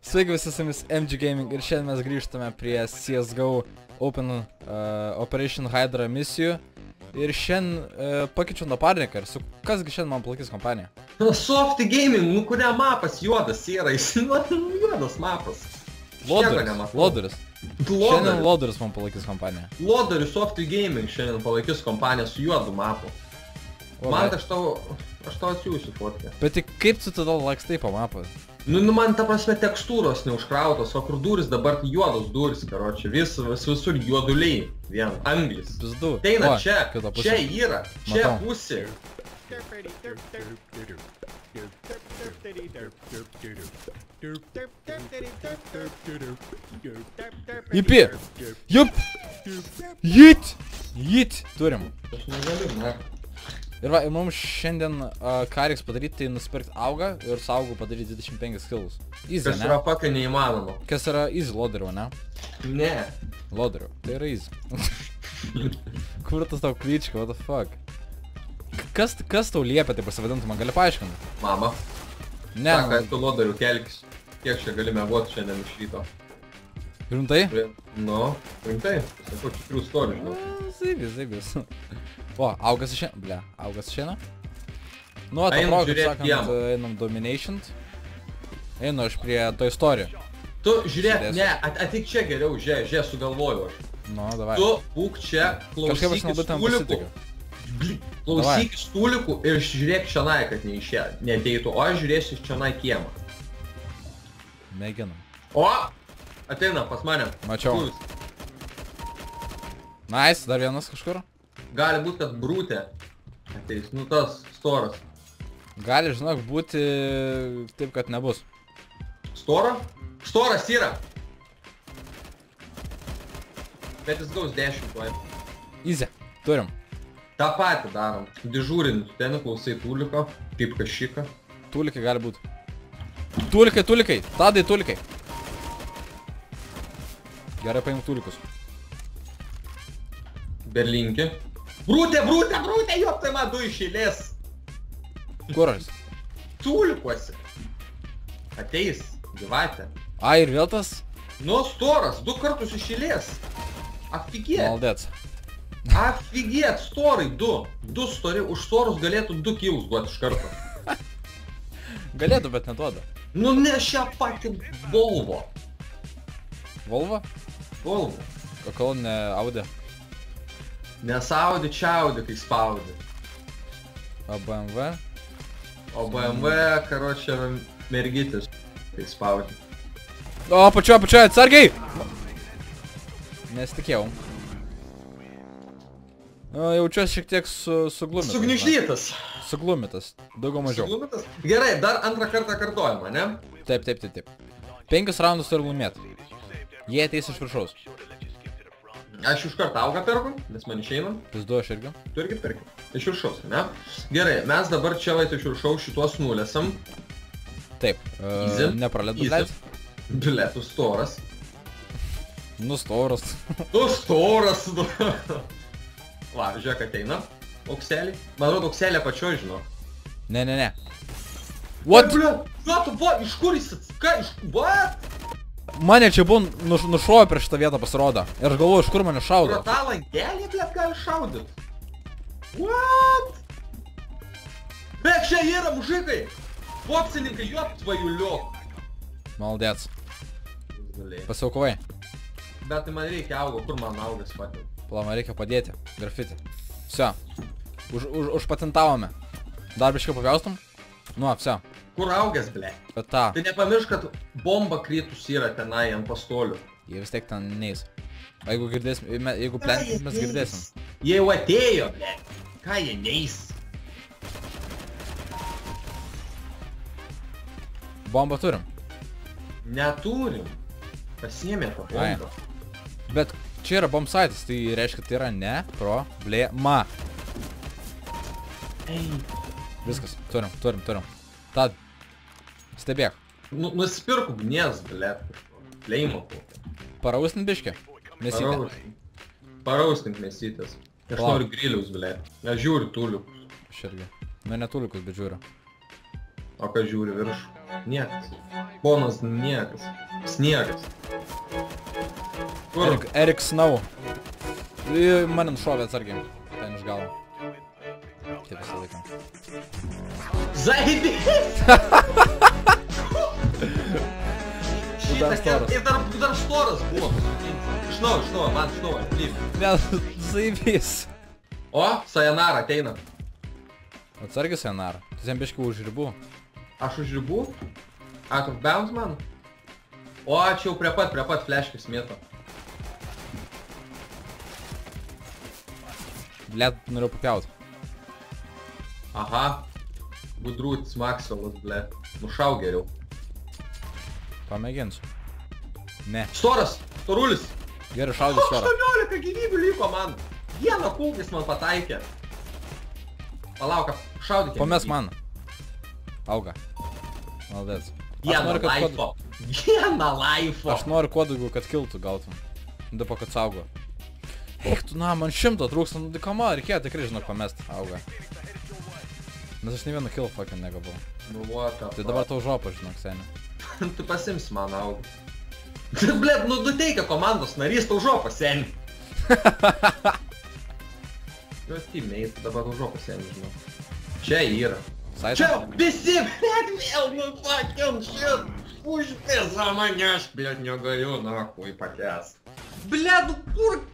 Sveiki visi su jumis MG Gaming ir šiandien mes grįžtame prie CSGO Open Operation Hydra misijų. Ir šiandien pakeičiu nuo parniką ir kasgi šiandien man palaikys kompaniją? Softy Gaming, nu kuria mapas juodas yra, jis juodas mapas. Loduris. Šiandien Loduris man palaikys kompaniją. Loduris Softy Gaming šiandien palaikys kompaniją su juodu mapu. Man aš tau atsiųsiu fotkę. Bet tik kaip tu tada lakstai po mapą? Nu man ta prasme tekstūros neužkrautos, o kur duris dabar tai juodos duris, karočią, visur juoduliai, vien, anglis. Pizdu. Teina čia yra, čia pusė. Įpi! Jup! Jit! Turim. Aš negaliu, ne. Ir va, mums šiandien ką reiks padaryti, tai nusipirkti augą ir su augu padaryti 25 kilus. Easy, kas yra pakai neįmanoma. Kas yra easy loderiu, ne? Ne. Loderiu, tai yra easy. Kur tas tau klička, what the fuck? Kas tau liepia tai pasivadinti, man gali paaiškinti? Mama. Ne. Saka, tu loderiu kelkis. Kiek čia gali mėgoti šiandien iš ryto? Rimtai? Nu, rimtai. Sakau, tikrų storių, žinau. Zaibis. O, augas išeina. Ble, augas išeina. Nu, atrodo, kaip sakant, einam Domination. Einu aš prie to istorijų. Tu žiūrėk, ne, atik čia geriau, žiūrėk, sugalvoju aš. Nu, davai. Tu būk čia, klausykis stūlikų. Klausykis stūlikų ir žiūrėk šianai, kad neateitų, o aš žiūrėsiu iš šianai kiemą. Mėginam. O! Ateina pas mane. Mačiau. Nice, dar vienas kažkur. Gali būt, kad brūtė ateis, nu tas storas. Gali, žinok, būti taip, kad nebus. Stora? Storas yra! Bet jis gaus 10 laipų. Easy, turim. Ta patį darom. Dižūrinį, ten klausai tūliko, kaip kašika. Tūlikai gali būt. Tūlikai, Tadai tūlikai. Gerai, paimk tūlikus. Berlinki. Brūtė, jop, tai man du iš eilės. Kur aš? Tūlikuose. Ateis, gyvatė. Ai, ir vėl tas? Nu, storas, 2 kartus iš eilės. Afigėt. Maldėts. Afigėt, storai, 2 stori, už storus galėtų 2 kilus duoti iš karto. Galėtų, bet neduoda. Nu, ne šią patį Volvo. Volvo? Volvo. O kol ne Audi? Nesaudi, čiaudi, kai spaudi. O BMW? O BMW, karočią, mergytis, kai spaudi. O, pačioje, atsargiai! Nesitikėjau. Jaučiuosi šiek tiek suglumitas. Sugniuždytas. Suglumitas, daugiau mažiau. Suglumitas? Gerai, dar antrą kartą kartuojama, ne? Taip. 5 raundus turi laimėti. Jie ateis iš viršaus. Aš iš kartą augą perku, nes man išeina. Pizdu aš irgi. Tu irgi perki. Iš viršaus, ne? Gerai, mes dabar čia vai iš viršaus šituos nulėsam. Taip, nepralėt dublėt. Dublėtų storas. Nu storas. Tu storas. Va, žiūrėk ateina. Aukselį. Man atrodo, aukselė pačioj, žinau. Ne. What? Va, iš kur jis atsika, what? Mane čia buvo nušovė prieš šitą vietą pasirodo. Ir aš galvoju, iš kur mane šaudo. Pro tą langelį, blėt, gali šaudyt. What? Bet čia yra, mužikai. Boksininkai, juop tvajuliok. Maldėts. Pasiaukovai. Bet tai man reikia augo, kur man augas patė. Pala, man reikia padėti. Grafiti. Vse. Užpatentavome. Dar biškai papjaustum? Nu, vse. Kur augęs, ble? Bet tą. Tai nepamiršk, kad bomba krytus yra tenai ant pastolių. Jie vis tiek ten neis. O jeigu girdėsim, jeigu plentis, mes girdėsim. Jie jau atėjo, ble. Ką jie neis? Bombą turim. Neturim. Pasiėmė tą bombą. Bet čia yra bomb saitas, tai reiškia, tai yra ne problema. Ei. Viskas, turim. Tad, stebėk. Nusipirk ugnies, ble. Leimo. Parausnint biškį? Mesytę. Parausnint mesytės. Aš noriu griliaus, ble. Aš žiūriu tūliukus. Aš irgi. Nu, ne tūliukus, bet žiūriu. O ką žiūri virš? Niekas. Ponas niekas. Sniegas. Kur? Erik Snow. Manin šovė atsargiai. Ten iš galo. Taip visą laiką. Zaibis! Šitas ir dar storas buvo. Iš naujo, man iš naujo. Ne, zaibis. O, Sayonara ateina. Atsargiai Sayonara. Tu jam biškiu už ribų. Aš už ribų? Out of bounds man? O, čia jau prie pat fleškis mėto. Blet, noriu papjaut. Aha. Gudrūtis Maxwellas, blet. Nušau geriau. Pamėginsiu. Ne. Storas! Storulis! Gerai, šaudys storą. 18 gyvybių liko man. Vieną kulkis man pataikė. Palauk, šaudykė. Pames man. Auga. Maldės. Vieną laifo. Vieną laifo. Aš noriu kuo daugiau, kad kiltų gautum. Dapo, kad saugo. Eik tu, na, man 100 trūksta, nu kama, reikėjo tikrai, žinok, pamest. Auga. Nes aš ne vieną kill fucking negavau. Nu, what the fuck. Tai dabar tau žopą, žinok, seniai. Tu pasims man, auga. Blet, nu teikia komandos narys tau žopą, seniai. Jo, teammate, dabar tau žopą, seniai, žinok. Čia yra. Saitą? Čia visi, blet, vėl, nu fucking shit. Užpisa manęs, blet, negaliu, nahui, pakęs. Blet, kur?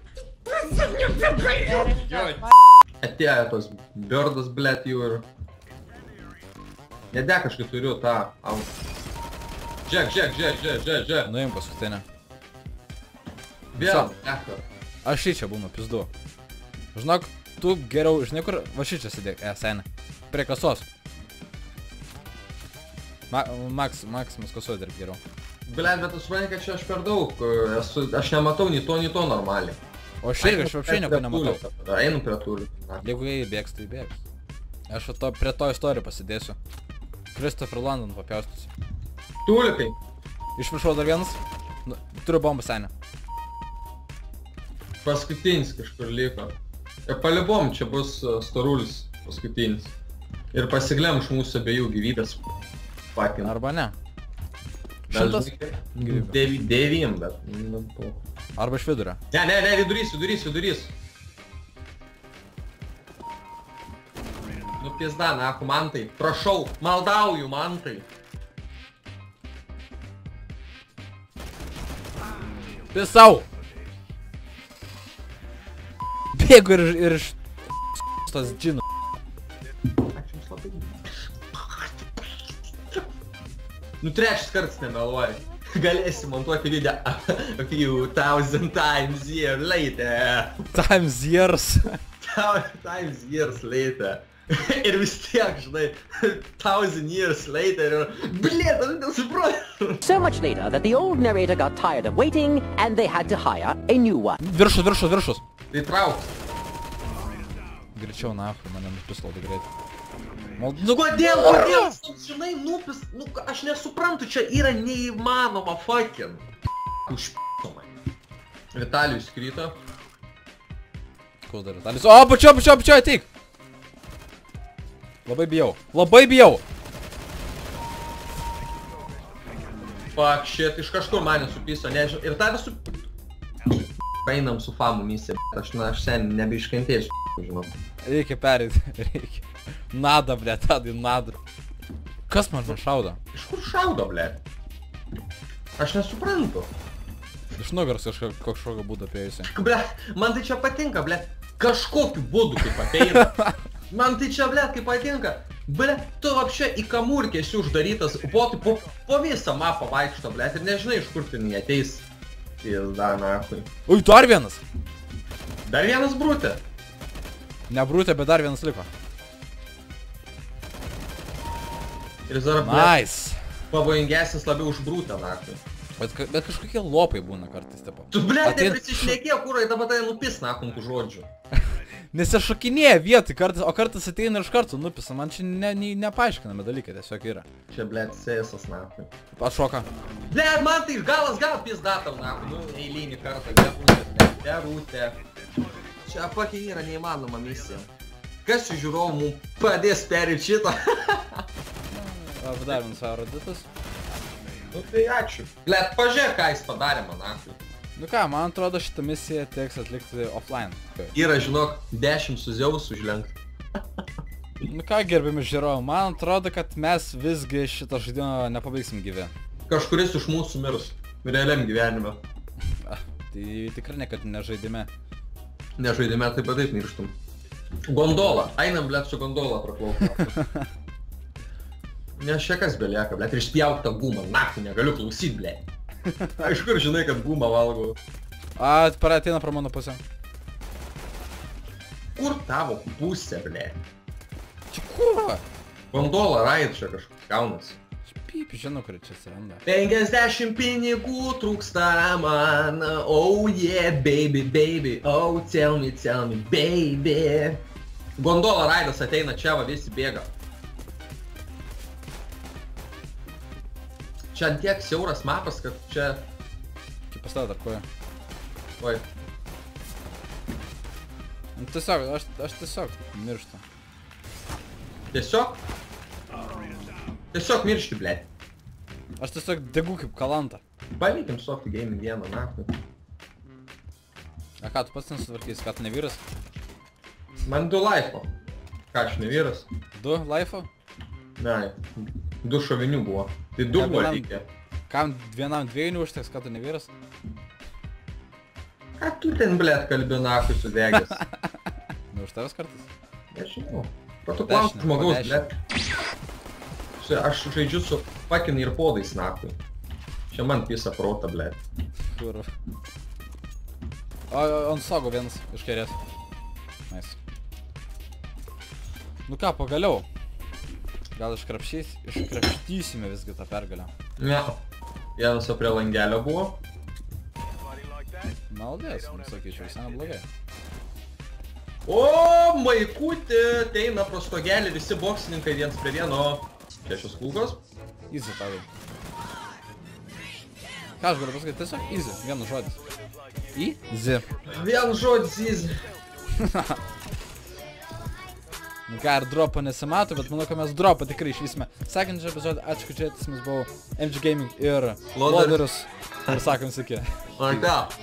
Atėjo tos birdas, blet, jų ir... Nedekaškai turiu tą... Žiūrėk. Nuim paskutinę. Vėl, deka. Aš šį čia būnu, pizdu. Žinok, tu geriau, žinai kur, va šį čia sėdėk, seniai. Prie kasos. Max kasuoja dirb geriau. Blet, bet tu supranti, kad čia aš per daug. Aš nematau nei to normaliai. O šiaip aš vapšiai nieko nematau. Einu prie tūlių. Jeigu jie bėgs, tai bėgs. Aš prie to istorijų pasidėsiu. Christopher London papjaustysiu. Tūlikai. Iš viršau dar vienas. Turiu bombą senę. Paskutinis kažkur liko. Ir palibom, čia bus storulis paskutinis. Ir pasiglem iš mūsų abiejų gyvybės. Pakin. Arba ne. 100 9, bet... Arba iš vidurio. Ne, vidurys. Nu pizda, naku, Mantai. Prašau, maldauju, Mantai. Pisau! Bėgu ir iš... tas džinų. Ačiū jums labai. Nu trečias kartas nemeluoji. Galėsi montuoti video a few thousand times years later. Times years later. Ir vis tiek, žinai, 1000 years later. Blėt, aš nesuprantu. So much later that the old narrator got tired of waiting and they had to hire a new one. Viršus. Tai trauks. Greičiau, nahui, mane nupis labai greitai. Kodėl, žinai, nupis, nu, aš nesuprantu, čia yra neįmanoma, fucking. Užp***omai. Vitalijus krito. Kur dar Vitalijus? O, pačio, ateik! Labai bijau. Fuck, shit, iš kažkur mane supiso, nežinau, ir tą visų... Painam su famu misija, bet aš sen nebeiškentėsiu, žinau. Reikia pereiti, reikia. Nada, ble, tadai, nada. Kas man šaudo? Iš kur šaudo, ble? Aš nesuprantu. Iš nugaros kažkokio būdo apėjusi. Ble, man tai čia patinka, ble. Kažkokiu būdu kaip apeina. Man tai čia, ble, kaip patinka. Ble, tu apšia į kamurkę esi uždarytas, po visą mapą vaikšto, ble, ir nežinai, iš kur ten jie ateis. Pizda, nahui. Ui, dar vienas. Dar vienas brūtė. Ne brūtė, bet dar vienas liko. Ir dar, ble, Nice. pavojingesnis labiau už brūtę, nahui. Bet kažkokie lopai būna kartais, tipo. Tu, ble, neprisišnekėjo, kurai dabar tai nupis, nakum, tų žodžių. Nes jie šokinėja vietoj kartais, o kartais ateina ir iš karto nupisa. Man čia nepaaiškinami dalykai tiesiog yra. Čia, ble, sėsas, nahui. Atšoka. Ble, man tai galas pizdatam, nahui. Nu, eilinį kartą, gerūtė. Čia apakė yra neįmanoma misija. Kas iš žiūrovų mums padės perėti šitą? Padarėm savo raditus. Nu tai ačiū. Blet, pažiūrėk, ką jis padarė man akui. Nu ką, man atrodo šitą misiją teks atlikti offline. Yra, žinok, 10 su Zeus užlenkt. Nu ką, gerbiami žiūrovai, man atrodo, kad mes visgi šito žaidimo nepabaigsim gyvi. Kažkuris iš mūsų mirs. Realiam gyvenime. Tai tikrai nekad nežaidime. Nežaidime taip pat taip mirštum. Gondola. Einam, blet, su gondola praplaukim. Nes čia kas belieka, blet, ir išpjauk tą gumą. Naktį negaliu klausyt, blet. Iš kur žinai, kad gumą valgau? Ateina pro mano pusę. Kur tavo pusė, blet? Čia kurva? Gondola, raid čia kažkoks gaunas. Pyp, žinau, kur čia atsiranda. 50 pinigų trūksta man, oh yeah, baby, baby, oh tell me, baby. Gondola raidas ateina čia, va visi bėga. Čia tiek siauras mapas, kad čia... Kaip pas tave tarp koja. Oi. Tiesiog, aš tiesiog mirštu. Tiesiog? Tiesiog miršti, blėt. Aš tiesiog degu kaip kalanta. Palikim Softy Gaming vieną naktį. A ką, tu pats nesutvarkys, ką tu ne vyras? Man 2 laifo. Ką, aš ne vyras? 2 laifo? Ne, 2 šovinių buvo. Tai 2 buvo reikia. Kam vienam 2 neužteks, ką tu ne vyras? Ką tu ten, blėt, kalbi nakui sudegęs? Neužteks kartais? Nežinau. Patu klausti žmogaus, blėt. Aš žaidžiu su fucking ir podais nakui. Čia man pisa protą, blėt. Kur? O, ant stogo vienas iš kairės. Nice. Nu ką, pagaliau. Gal iškrapštysime visgi tą pergalę. Ne. Vienas prie langelio buvo. Maldės, sakyčiau, visai neblogai. O, maikutė, ateina pro stogelį visi boksininkai viens prie vieno. Šešios kulkos. Easy tavai. Ką aš galiu pasakyti, tiesiog easy, vienas žodis. Easy. Vien žodis easy. Nu ką, ir dropo nesimato, bet manau, kad mes dropą tikrai išvysime. Sekančią epizodą, ačiū, kad žiūrėtis, mes buvau MG Gaming ir Loderus. Ir sakom, sakė. Like that.